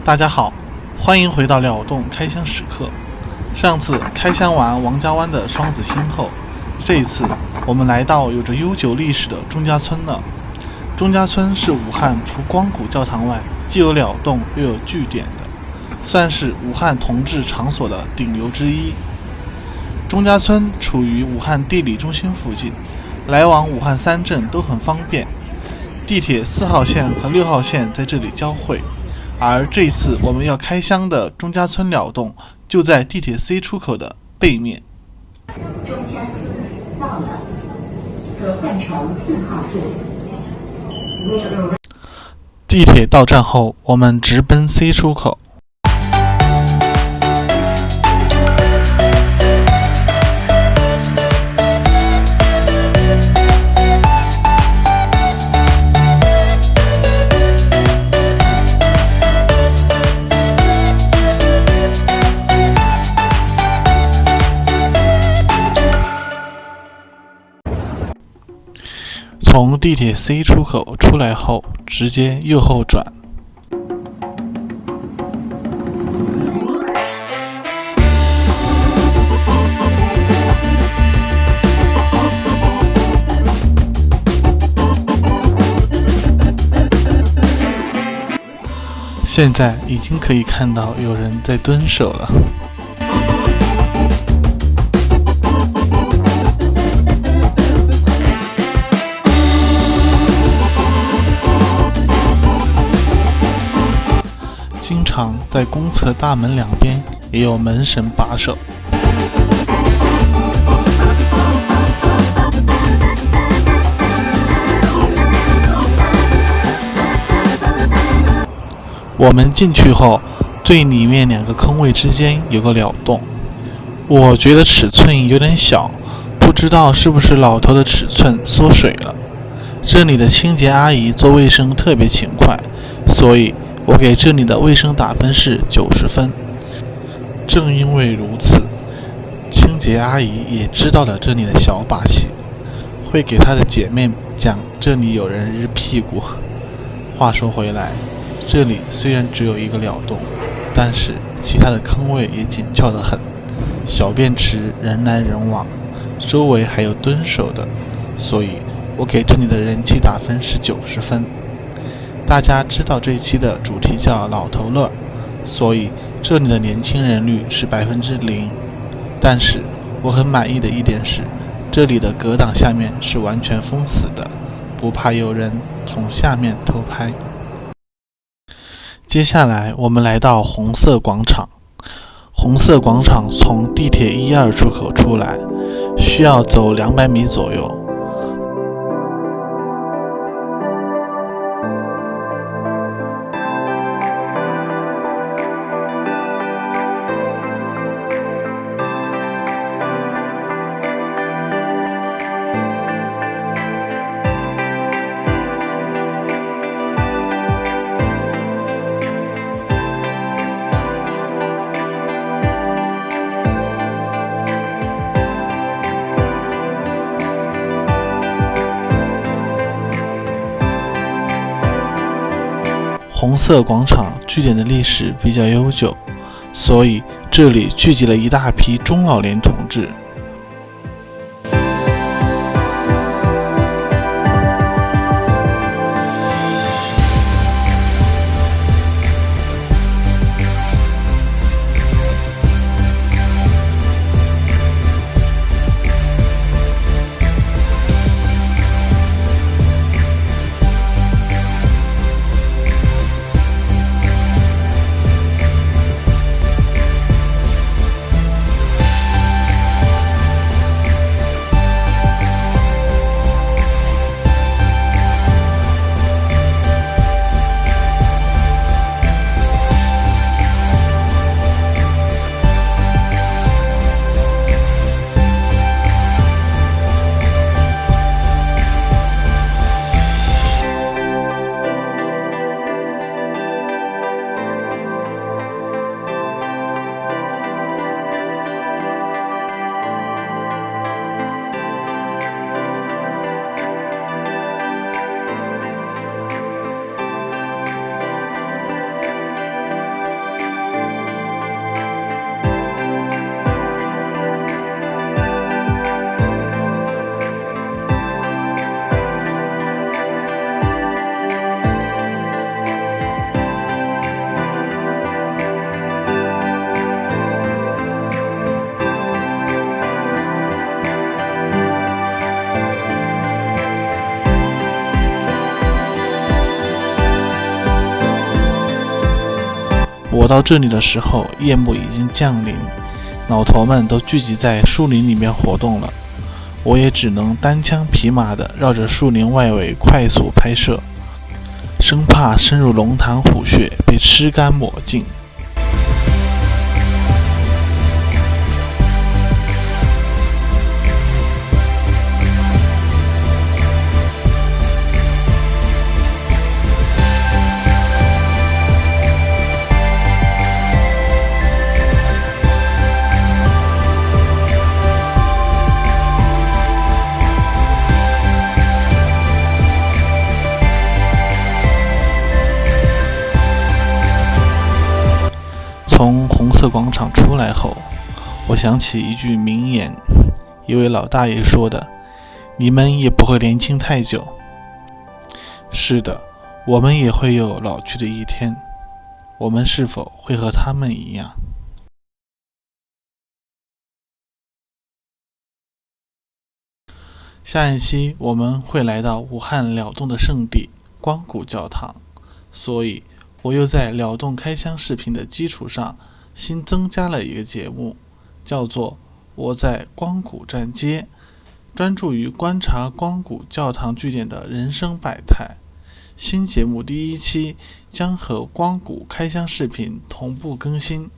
大家好，欢迎回到了动开箱时刻。上次开箱完王家湾的双子星后，这一次我们来到有着悠久历史的钟家村了。钟家村是武汉除光谷教堂外既有了动又有据点的，算是武汉同志场所的顶流之一。钟家村处于武汉地理中心附近，来往武汉3镇都很方便，地铁4号线和6号线在这里交汇。而这次我们要开箱的钟家村了动就在地铁 C 出口的背面。钟家村到了，可换乘4号线。地铁到站后，我们直奔 C 出口。从地铁 C 出口出来后，直接右后转。现在已经可以看到有人在蹲守了。经常在公厕大门两边也有门神把守。我们进去后，最里面2个坑位之间有个了动，我觉得尺寸有点小，不知道是不是老头的尺寸缩水了。这里的清洁阿姨做卫生特别勤快，所以我给这里的卫生打分是90分。正因为如此，清洁阿姨也知道了这里的小把戏，会给她的姐妹讲这里有人日屁股。话说回来，这里虽然只有1个了动，但是其他的坑位也紧俏得很，小便池人来人往，周围还有蹲守的，所以我给这里的人气打分是90分。大家知道这一期的主题叫老头乐，所以这里的年轻人率是0%。但是我很满意的一点是，这里的隔挡下面是完全封死的，不怕有人从下面偷拍。接下来我们来到红色广场。红色广场从地铁1、2出口出来，需要走200米左右。红色广场据点的历史比较悠久，所以这里聚集了一大批中老年同志。到这里的时候，夜幕已经降临，老头们都聚集在树林里面活动了。我也只能单枪匹马地绕着树林外围快速拍摄，生怕深入龙潭虎穴被吃干抹净。从红色广场出来后，我想起一句名言，一位老大爷说的：“你们也不会年轻太久。”是的，我们也会有老去的一天。我们是否会和他们一样？下一期我们会来到武汉辽洞的圣地光谷教堂，所以我又在辽洞开箱视频的基础上新增加了一个节目，叫做我在光谷站街，专注于观察光谷教堂据点的人生百态。新节目第1期将和光谷开箱视频同步更新。